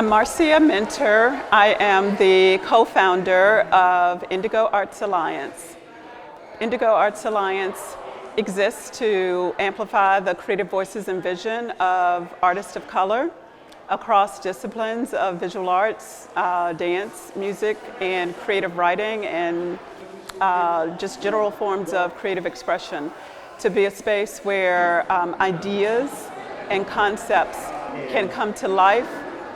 I'm Marcia Minter. I am the co-founder of Indigo Arts Alliance. Indigo Arts Alliance exists to amplify the creative voices and vision of artists of color across disciplines of visual arts, dance, music, and creative writing, and just general forms of creative expression, to be a space where ideas and concepts can come to life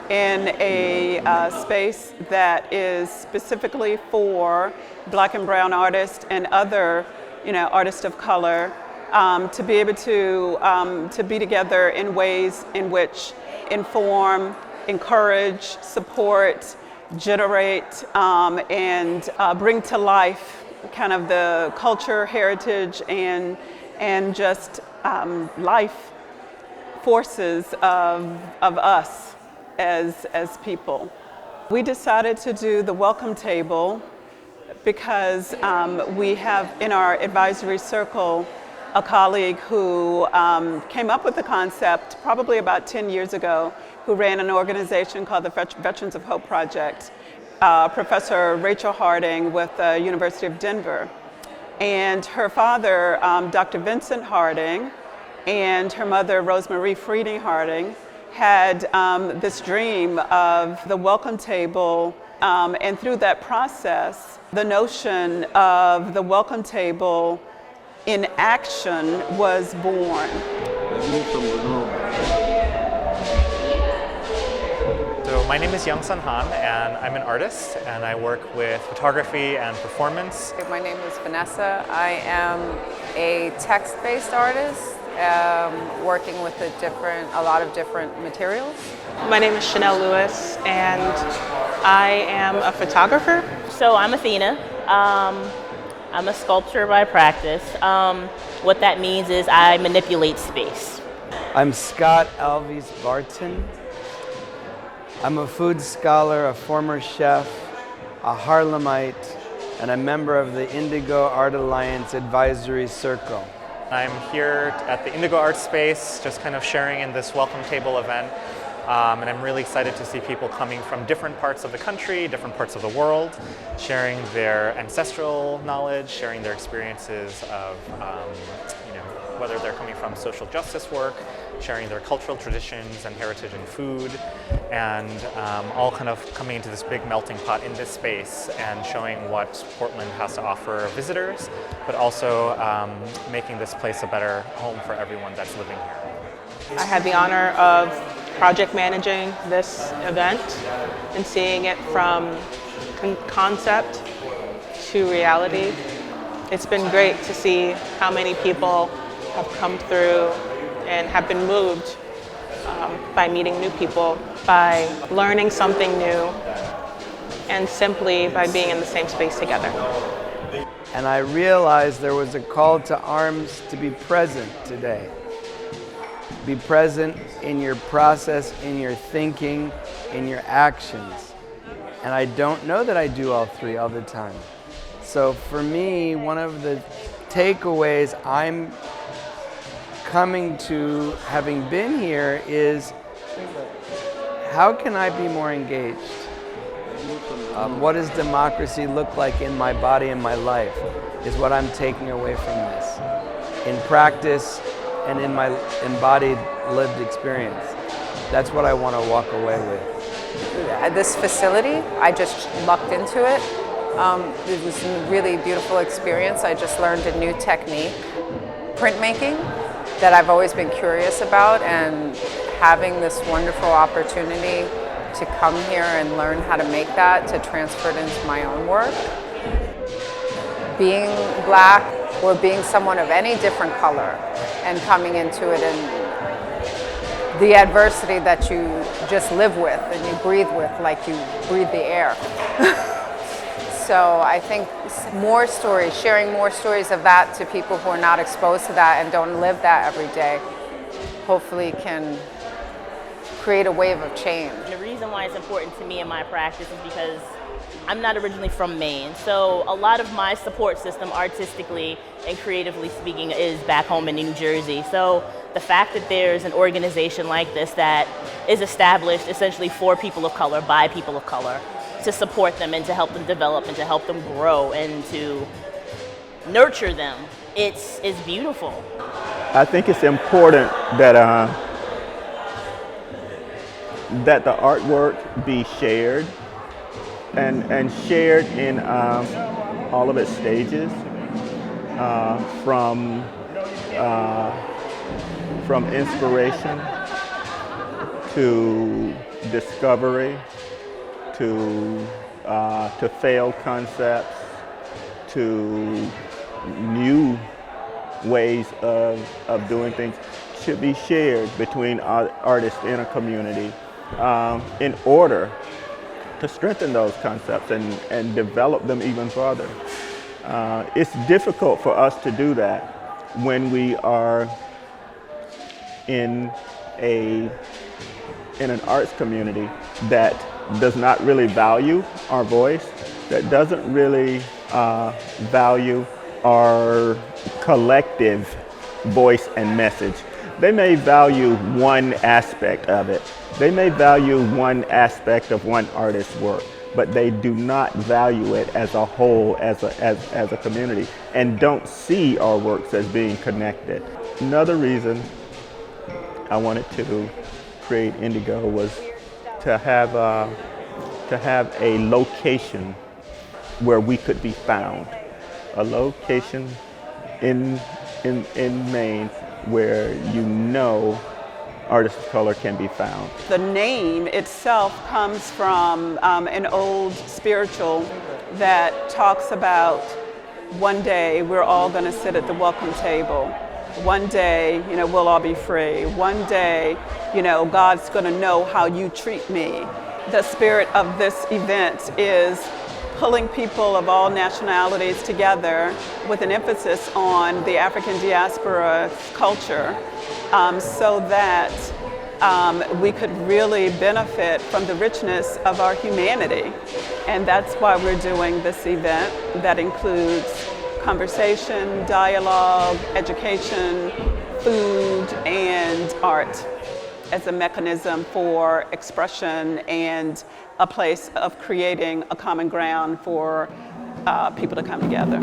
in a space that is specifically for Black and brown artists and other, artists of color, to be able to be together in ways in which inform, encourage, support, generate, and bring to life kind of the culture, heritage, and just life forces of us as people. We decided to do the Welcome Table because we have in our advisory circle a colleague who came up with the concept probably about 10 years ago, who ran an organization called the Veterans of Hope Project, Professor Rachel Harding with the University of Denver. And her father, Dr. Vincent Harding, and her mother, Rosemarie Freeding Harding, had this dream of the Welcome Table, and through that process, the notion of the Welcome Table in action was born. So my name is Young Sun Han, and I'm an artist, and I work with photography and performance. My name is Vanessa. I am a text-based artist, working with a lot of different materials. My name is Chanel Lewis, and I am a photographer. So I'm Athena. I'm a sculptor by practice. What that means is I manipulate space. I'm Scott Alves Barton. I'm a food scholar, a former chef, a Harlemite, and a member of the Indigo Art Alliance Advisory Circle. I'm here at the Indigo Art Space, just kind of sharing in this Welcome Table event. And I'm really excited to see people coming from different parts of the country, different parts of the world, sharing their ancestral knowledge, sharing their experiences of, whether they're coming from social justice work, sharing their cultural traditions and heritage and food, and all kind of coming into this big melting pot in this space and showing what Portland has to offer visitors, but also making this place a better home for everyone that's living here. I had the honor of project managing this event and seeing it from concept to reality. It's been great to see how many people have come through and have been moved by meeting new people, by learning something new, and simply by being in the same space together. And I realized there was a call to arms to be present today. Be present in your process, in your thinking, in your actions. And I don't know that I do all three all the time. So for me, one of the takeaways I'm coming to, having been here, is how can I be more engaged? What does democracy look like in my body and my life is what I'm taking away from this. In practice and in my embodied lived experience. That's what I want to walk away with. This facility, I just lucked into it. It was a really beautiful experience. I just learned a new technique, printmaking, that I've always been curious about, and having this wonderful opportunity to come here and learn how to make that, to transfer it into my own work. Being Black or being someone of any different color and coming into it and the adversity that you just live with and you breathe with like you breathe the air. So I think more stories, sharing more stories of that to people who are not exposed to that and don't live that every day, hopefully can create a wave of change. The reason why it's important to me in my practice is because I'm not originally from Maine, so a lot of my support system artistically and creatively speaking is back home in New Jersey. So the fact that there's an organization like this that is established essentially for people of color, by people of color, to support them and to help them develop and to help them grow and to nurture them, it's beautiful. I think it's important that that the artwork be shared and shared in all of its stages, from inspiration to discovery to failed concepts to new ways of doing things, should be shared between artists in a community in order to strengthen those concepts and develop them even further. It's difficult for us to do that when we are in an arts community that does not really value our voice, that doesn't really value our collective voice and message. They may value one aspect of it. They may value one aspect of one artist's work, but they do not value it as a whole, as a community, and don't see our works as being connected. Another reason I wanted to create Indigo was to have a location where we could be found, a location in Maine where artists of color can be found. The name itself comes from an old spiritual that talks about one day we're all going to sit at the welcome table. One day, we'll all be free. One day, God's going to know how you treat me. The spirit of this event is pulling people of all nationalities together with an emphasis on the African diaspora culture, so that we could really benefit from the richness of our humanity. And that's why we're doing this event that includes conversation, dialogue, education, food, and art as a mechanism for expression and a place of creating a common ground for people to come together.